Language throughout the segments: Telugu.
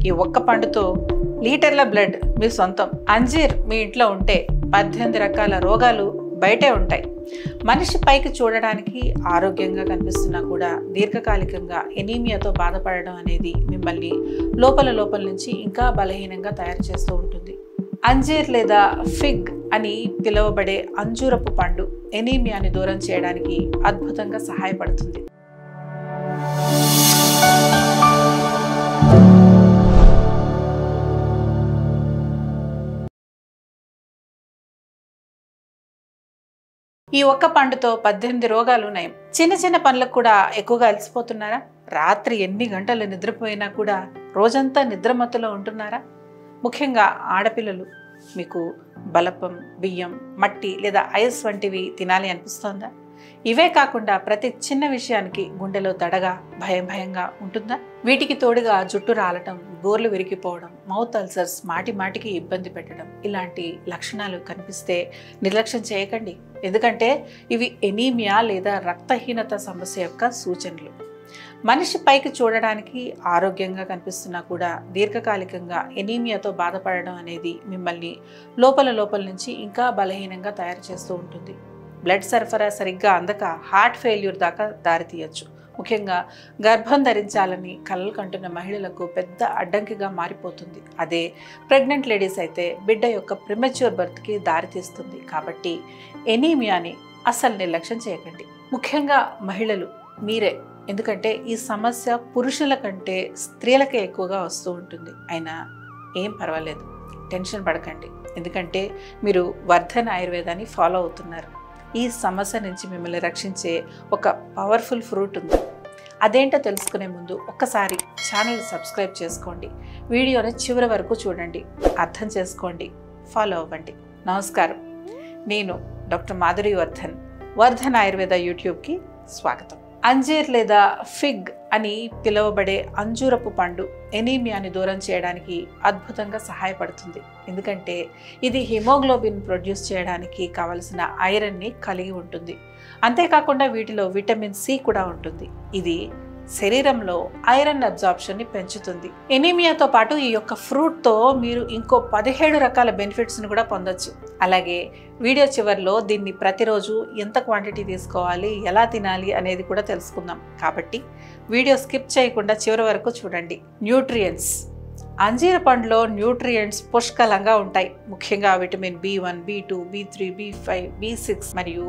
ఈ ఒక్క పండుతో లీటర్ల బ్లడ్ మీ సొంతం. అంజీర్ మీ ఇంట్లో ఉంటే 18 రకాల రోగాలు బయటే ఉంటాయి. మనిషి పైకి చూడడానికి ఆరోగ్యంగా కనిపిస్తున్నా కూడా దీర్ఘకాలికంగా ఎనీమియాతో బాధపడడం అనేది మిమ్మల్ని లోపల నుంచి ఇంకా బలహీనంగా తయారు చేస్తూ ఉంటుంది. అంజీర్ లేదా ఫిగ్ అని పిలువబడే అంజూరపు పండు ఎనీమియాని దూరం చేయడానికి అద్భుతంగా సహాయపడుతుంది. ఈ ఒక్క పండుతో 18 రోగాలు నయం. చిన్న పనులకు కూడా ఎక్కువగా అలసిపోతున్నారా? రాత్రి ఎన్ని గంటలు నిద్రపోయినా కూడా రోజంతా నిద్రమత్తులో ఉంటున్నారా? ముఖ్యంగా ఆడపిల్లలు, మీకు బలపం, బియ్యం, మట్టి లేదా ఐస్ వంటివి తినాలి అనిపిస్తోందా? ఇవే కాకుండా ప్రతి చిన్న విషయానికి గుండెలో దడగా భయంగా ఉంటుందా? వీటికి తోడుగా జుట్టు రాలటం, గోర్లు విరిగిపోవడం, మౌత్ అల్సర్స్, మాటికి ఇబ్బంది పెట్టడం ఇలాంటి లక్షణాలు కనిపిస్తే నిర్లక్ష్యం చేయకండి. ఎందుకంటే ఇవి ఎనీమియా లేదా రక్తహీనత సమస్య యొక్క సూచనలు. మనిషి పైకి చూడడానికి ఆరోగ్యంగా కనిపిస్తున్నా కూడా దీర్ఘకాలికంగా ఎనీమియాతో బాధపడడం అనేది మిమ్మల్ని లోపల నుంచి ఇంకా బలహీనంగా తయారు చేస్తూ ఉంటుంది. బ్లడ్ సరఫరా సరిగ్గా అందక హార్ట్ ఫెయిల్యూర్ దాకా దారితీయచ్చు. ముఖ్యంగా గర్భం ధరించాలని కలలు కంటున్న మహిళలకు పెద్ద అడ్డంకిగా మారిపోతుంది. అదే ప్రెగ్నెంట్ లేడీస్ అయితే బిడ్డ యొక్క ప్రిమెచ్యూర్ బర్త్కి దారితీస్తుంది. కాబట్టి ఎనీమియాని అస్సలు నిర్లక్ష్యం చేయకండి. ముఖ్యంగా మహిళలు మీరే. ఎందుకంటే ఈ సమస్య పురుషుల కంటే స్త్రీలకే ఎక్కువగా వస్తూ ఉంటుంది. అయినా ఏం పర్వాలేదు, టెన్షన్ పడకండి. ఎందుకంటే మీరు వర్ధన్ ఆయుర్వేదాన్ని ఫాలో అవుతున్నారు. ఈ సమస్య నుంచి మిమ్మల్ని రక్షించే ఒక పవర్ఫుల్ ఫ్రూట్ ఉంది. అదేంటో తెలుసుకునే ముందు ఒక్కసారి ఛానల్ సబ్స్క్రైబ్ చేసుకోండి. వీడియోని చివరి వరకు చూడండి, అర్థం చేసుకోండి, ఫాలో అవ్వండి. నమస్కారం, నేను డాక్టర్ మాధురి వర్ధన్ ఆయుర్వేద యూట్యూబ్కి స్వాగతం. అంజీర్ లేదా ఫిగ్ అని పిలువబడే అంజూరపు పండు ఎనీమియాని దూరం చేయడానికి అద్భుతంగా సహాయపడుతుంది. ఎందుకంటే ఇది హిమోగ్లోబిన్ ప్రొడ్యూస్ చేయడానికి కావలసిన ఐరన్ని కలిగి ఉంటుంది. అంతేకాకుండా వీటిలో విటమిన్ సి కూడా ఉంటుంది. ఇది శరీరంలో ఐరన్ అబ్జార్ప్షన్ని పెంచుతుంది. ఎనీమియాతో పాటు ఈ యొక్క ఫ్రూట్తో మీరు ఇంకో 17 రకాల బెనిఫిట్స్ని కూడా పొందొచ్చు. అలాగే వీడియో చివరిలో దీన్ని ప్రతిరోజు ఎంత క్వాంటిటీ తీసుకోవాలి, ఎలా తినాలి అనేది కూడా తెలుసుకుందాం. కాబట్టి వీడియో స్కిప్ చేయకుండా చివరి వరకు చూడండి. న్యూట్రియంట్స్. అంజీర పండులో న్యూట్రియంట్స్ పుష్కలంగా ఉంటాయి. ముఖ్యంగా vitamin B1, B2, B3, B5, B6 మరియు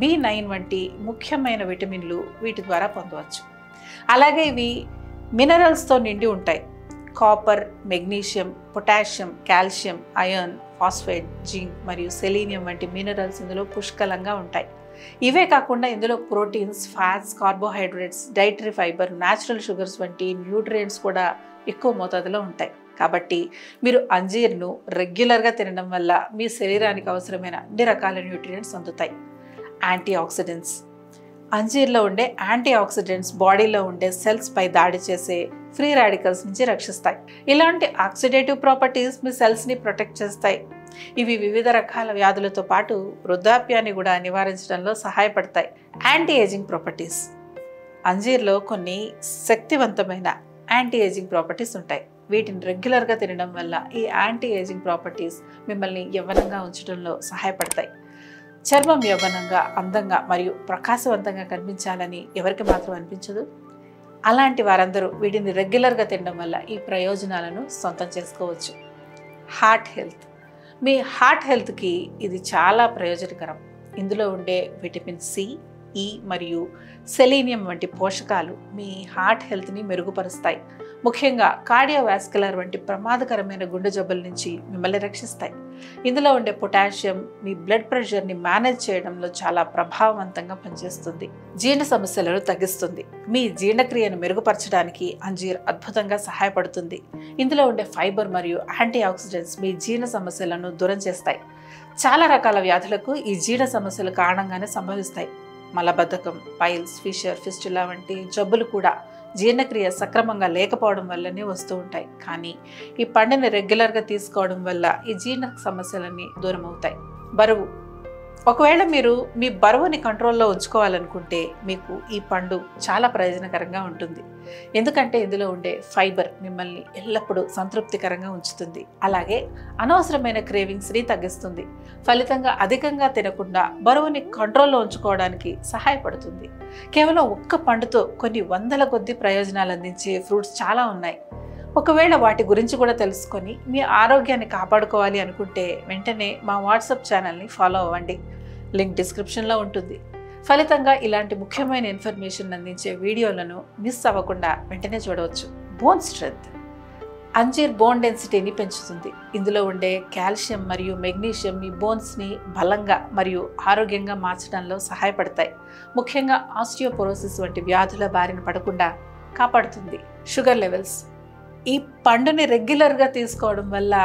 B9 వంటి ముఖ్యమైన విటమిన్లు వీటి ద్వారా పొందవచ్చు. అలాగే ఇవి మినరల్స్తో నిండి ఉంటాయి. Copper, magnesium, potassium, calcium, iron, phosphate, zinc మరియు సెలీనియం వంటి మినరల్స్ ఇందులో పుష్కలంగా ఉంటాయి. ఇవే కాకుండా ఇందులో proteins, fats, carbohydrates, dietary fibre, natural sugars వంటి న్యూట్రియంట్స్ కూడా ఎక్కువ మోతాదులో ఉంటాయి. కాబట్టి మీరు అంజీర్ను రెగ్యులర్గా తినడం వల్ల మీ శరీరానికి అవసరమైన అన్ని రకాల న్యూట్రియంట్స్ అందుతాయి. Anti oxidants. అంజీర్లో ఉండే యాంటీ ఆక్సిడెంట్స్ బాడీలో ఉండే సెల్స్ పై దాడి చేసే ఫ్రీ రాడికల్స్ నుంచి రక్షిస్తాయి. ఇలాంటి ఆక్సిడేటివ్ ప్రాపర్టీస్ మీ సెల్స్ని ప్రొటెక్ట్ చేస్తాయి. ఇవి వివిధ రకాల వ్యాధులతో పాటు వృద్ధాప్యాన్ని కూడా నివారించడంలో సహాయపడతాయి. Anti ageing properties. అంజీర్లో కొన్ని శక్తివంతమైన యాంటీ ఏజింగ్ ప్రాపర్టీస్ ఉంటాయి. వీటిని రెగ్యులర్గా తినడం వల్ల ఈ యాంటీ ఏజింగ్ ప్రాపర్టీస్ మిమ్మల్ని యవ్వనంగా ఉంచడంలో సహాయపడతాయి. చర్మం యవ్వనంగా, అందంగా మరియు ప్రకాశవంతంగా కనిపించాలని ఎవరికి మాత్రం అనిపించదు? అలాంటి వారందరూ వీటిని రెగ్యులర్గా తినడం వల్ల ఈ ప్రయోజనాలను సొంతం చేసుకోవచ్చు. Heart health. మీ హార్ట్ హెల్త్కి ఇది చాలా ప్రయోజనకరం. ఇందులో ఉండే విటమిన్ సి, ఈ మరియు సెలీనియం వంటి పోషకాలు మీ హార్ట్ హెల్త్ని మెరుగుపరుస్తాయి. ముఖ్యంగా కార్డియోవాస్కులర్ వంటి ప్రమాదకరమైన గుండె జబ్బుల నుంచి మిమ్మల్ని రక్షిస్తాయి. ఇందులో ఉండే పొటాషియం మీ బ్లడ్ ప్రెషర్ని మేనేజ్ చేయడంలో చాలా ప్రభావవంతంగా పనిచేస్తుంది. జీర్ణ సమస్యలను తగ్గిస్తుంది. మీ జీర్ణక్రియను మెరుగుపరచడానికి అంజీర్ అద్భుతంగా సహాయపడుతుంది. ఇందులో ఉండే ఫైబర్ మరియు యాంటీ ఆక్సిడెంట్స్ మీ జీర్ణ సమస్యలను దూరం చేస్తాయి. చాలా రకాల వ్యాధులకు ఈ జీర్ణ సమస్యల కారణంగానే సంభవిస్తాయి. మలబద్ధకం, పైల్స్, ఫిషర్, ఫిస్టులా వంటి జబ్బులు కూడా జీర్ణక్రియ సక్రమంగా లేకపోవడం వల్లనే వస్తూ ఉంటాయి. కానీ ఈ పండుని రెగ్యులర్గా తీసుకోవడం వల్ల ఈ జీర్ణ సమస్యలన్నీ దూరం అవుతాయి. బరువు. ఒకవేళ మీరు మీ బరువుని కంట్రోల్లో ఉంచుకోవాలనుకుంటే మీకు ఈ పండు చాలా ప్రయోజనకరంగా ఉంటుంది. ఎందుకంటే ఇందులో ఉండే ఫైబర్ మిమ్మల్ని ఎల్లప్పుడూ సంతృప్తికరంగా ఉంచుతుంది. అలాగే అనవసరమైన క్రేవింగ్స్ని తగ్గిస్తుంది. ఫలితంగా అధికంగా తినకుండా బరువుని కంట్రోల్లో ఉంచుకోవడానికి సహాయపడుతుంది. కేవలం ఒక్క పండుతో కొన్ని వందల కొద్ది ప్రయోజనాలు అందించే ఫ్రూట్స్ చాలా ఉన్నాయి. ఒకవేళ వాటి గురించి కూడా తెలుసుకొని మీ ఆరోగ్యాన్ని కాపాడుకోవాలి అనుకుంటే వెంటనే మా వాట్సాప్ ఛానల్ని ఫాలో అవ్వండి. లింక్ డిస్క్రిప్షన్లో ఉంటుంది. ఫలితంగా ఇలాంటి ముఖ్యమైన ఇన్ఫర్మేషన్ అందించే వీడియోలను మిస్ అవ్వకుండా వెంటనే చూడవచ్చు. Bone strength. అంజీర్ బోన్ డెన్సిటీని పెంచుతుంది. ఇందులో ఉండే కాల్షియం మరియు మెగ్నీషియం మీ బోన్స్ని బలంగా మరియు ఆరోగ్యంగా మార్చడంలో సహాయపడతాయి. ముఖ్యంగా ఆస్టియోపోరోసిస్ వంటి వ్యాధుల బారిన పడకుండా కాపాడుతుంది. Sugar levels. ఈ పండుని రెగ్యులర్గా తీసుకోవడం వల్ల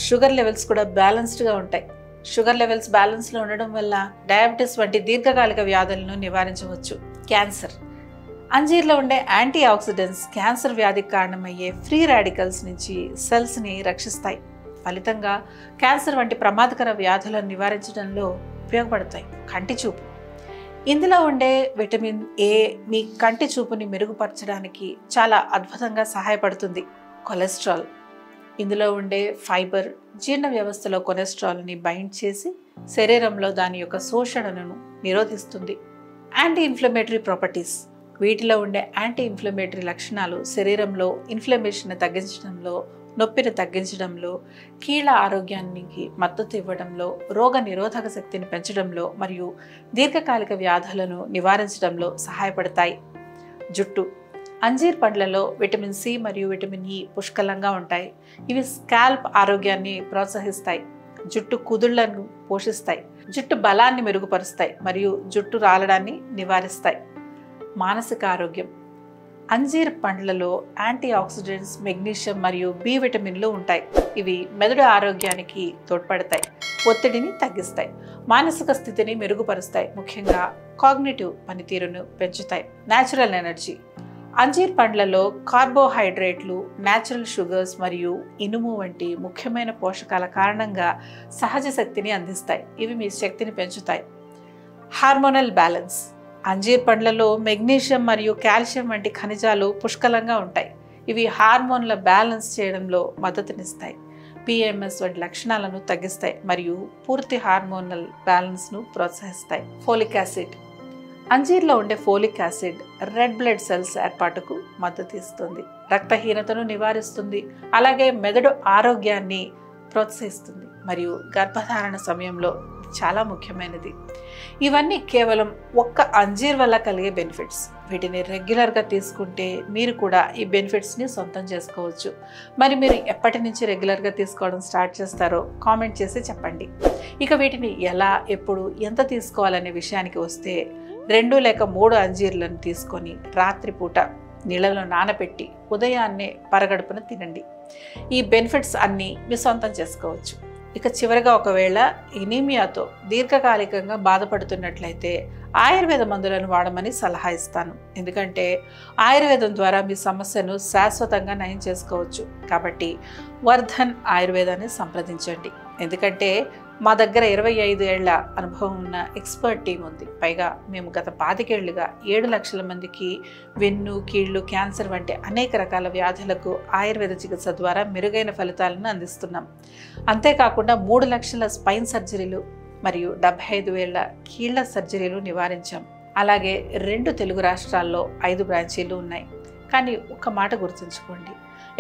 షుగర్ లెవెల్స్ కూడా బ్యాలెన్స్డ్గా ఉంటాయి. షుగర్ లెవెల్స్ బ్యాలెన్స్లో ఉండడం వల్ల డయాబెటీస్ వంటి దీర్ఘకాలిక వ్యాధులను నివారించవచ్చు. క్యాన్సర్. అంజీర్లో ఉండే యాంటీ ఆక్సిడెంట్స్ క్యాన్సర్ వ్యాధికి కారణమయ్యే ఫ్రీ రాడికల్స్ నుంచి సెల్స్ని రక్షిస్తాయి. ఫలితంగా క్యాన్సర్ వంటి ప్రమాదకర వ్యాధులను నివారించడంలో ఉపయోగపడతాయి. కంటి చూపు. ఇందులో ఉండే విటమిన్ ఏ మీ కంటి చూపుని మెరుగుపరచడానికి చాలా అద్భుతంగా సహాయపడుతుంది. కొలెస్ట్రాల్. ఇందులో ఉండే ఫైబర్ జీర్ణ వ్యవస్థలో కొలెస్ట్రాల్ని బైండ్ చేసి శరీరంలో దాని యొక్క శోషణను నిరోధిస్తుంది. Anti inflammatory properties. వీటిలో ఉండే యాంటీ ఇన్ఫ్లమేటరీ లక్షణాలు శరీరంలో ఇన్ఫ్లమేషన్ని తగ్గించడంలో, నొప్పిని తగ్గించడంలో, కీళ్ళ ఆరోగ్యానికి మద్దతు ఇవ్వడంలో, రోగ నిరోధక శక్తిని పెంచడంలో మరియు దీర్ఘకాలిక వ్యాధులను నివారించడంలో సహాయపడతాయి. జుట్టు. అంజీర్ పండ్లలో విటమిన్ సి మరియు విటమిన్ ఇ పుష్కలంగా ఉంటాయి. ఇవి స్కాల్ప్ ఆరోగ్యాన్ని ప్రోత్సహిస్తాయి, జుట్టు కుదుళ్లను పోషిస్తాయి, జుట్టు బలాన్ని మెరుగుపరుస్తాయి మరియు జుట్టు రాలడాన్ని నివారిస్తాయి. మానసిక ఆరోగ్యం. అంజీర్ పండ్లలో యాంటీ ఆక్సిడెంట్స్, మెగ్నీషియం మరియు బి విటమిన్లు ఉంటాయి. ఇవి మెదడు ఆరోగ్యానికి తోడ్పడతాయి, ఒత్తిడిని తగ్గిస్తాయి, మానసిక స్థితిని మెరుగుపరుస్తాయి, ముఖ్యంగా కాగ్నిటివ్ పనితీరును పెంచుతాయి. Natural energy. అంజీర్ పండ్లలో కార్బోహైడ్రేట్లు, న్యాచురల్ షుగర్స్ మరియు ఇనుము వంటి ముఖ్యమైన పోషకాల కారణంగా సహజ శక్తిని అందిస్తాయి. ఇవి మీ శక్తిని పెంచుతాయి. Hormonal balance. అంజీర్ పండ్లలో మెగ్నీషియం మరియు కాల్షియం వంటి ఖనిజాలు పుష్కలంగా ఉంటాయి. ఇవి హార్మోన్ల బ్యాలెన్స్ చేయడంలో మద్దతునిస్తాయి, పిఎంఎస్ వంటి లక్షణాలను తగ్గిస్తాయి మరియు పూర్తి హార్మోనల్ బ్యాలెన్స్ను ప్రోత్సహిస్తాయి. Folic acid. అంజీర్లో ఉండే folic acid red blood cells ఏర్పాటుకు మద్దతు ఇస్తుంది, రక్తహీనతను నివారిస్తుంది, అలాగే మెదడు ఆరోగ్యాన్ని ప్రోత్సహిస్తుంది మరియు గర్భధారణ సమయంలో చాలా ముఖ్యమైనది. ఇవన్నీ కేవలం ఒక్క అంజీర్ వల్ల కలిగే బెనిఫిట్స్. వీటిని రెగ్యులర్గా తీసుకుంటే మీరు కూడా ఈ బెనిఫిట్స్ని సొంతం చేసుకోవచ్చు. మరి మీరు ఎప్పటి నుంచి రెగ్యులర్గా తీసుకోవడం స్టార్ట్ చేస్తారో కామెంట్ చేసి చెప్పండి. ఇక వీటిని ఎలా, ఎప్పుడు, ఎంత తీసుకోవాలనే విషయానికి వస్తే 2 లేక 3 అంజీర్లను తీసుకొని రాత్రిపూట నీళ్ళలో నానబెట్టి ఉదయాన్నే పరగడుపున తినండి. ఈ బెనిఫిట్స్ అన్నీ మీ సొంతం చేసుకోవచ్చు. ఇక చివరిగా ఒకవేళ ఎనీమియాతో దీర్ఘకాలికంగా బాధపడుతున్నట్లయితే ఆయుర్వేద మందులను వాడమని సలహా ఇస్తాను. ఎందుకంటే ఆయుర్వేదం ద్వారా మీ సమస్యను శాశ్వతంగా నయం చేసుకోవచ్చు. కాబట్టి వర్ధన్ ఆయుర్వేదాన్ని సంప్రదించండి. ఎందుకంటే మా దగ్గర 25 ఏళ్ల అనుభవం ఉన్న ఎక్స్పర్ట్ టీం ఉంది. పైగా మేము గత 25 ఏళ్లుగా 7 లక్షల మందికి వెన్ను, కీళ్లు, క్యాన్సర్ వంటి అనేక రకాల వ్యాధులకు ఆయుర్వేద చికిత్స ద్వారా మెరుగైన ఫలితాలను అందిస్తున్నాం. అంతేకాకుండా 3 లక్షల స్పైన్ సర్జరీలు మరియు 75,000 కీళ్ల సర్జరీలు నివారించాం. అలాగే 2 తెలుగు రాష్ట్రాల్లో 5 బ్రాంచీలు ఉన్నాయి. కానీ ఒక్క మాట గుర్తుంచుకోండి,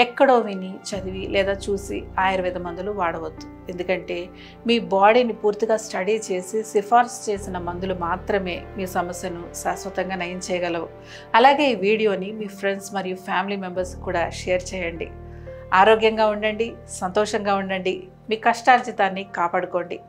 ఎక్కడో విని, చదివి లేదా చూసి ఆయుర్వేద మందులు వాడవద్దు. ఎందుకంటే మీ బాడీని పూర్తిగా స్టడీ చేసి సిఫార్సు చేసిన మందులు మాత్రమే మీ సమస్యను శాశ్వతంగా నయం చేయగలవు. అలాగే ఈ వీడియోని మీ ఫ్రెండ్స్ మరియు ఫ్యామిలీ మెంబర్స్ కూడా షేర్ చేయండి. ఆరోగ్యంగా ఉండండి, సంతోషంగా ఉండండి, మీ కష్టార్జితాన్ని కాపాడుకోండి.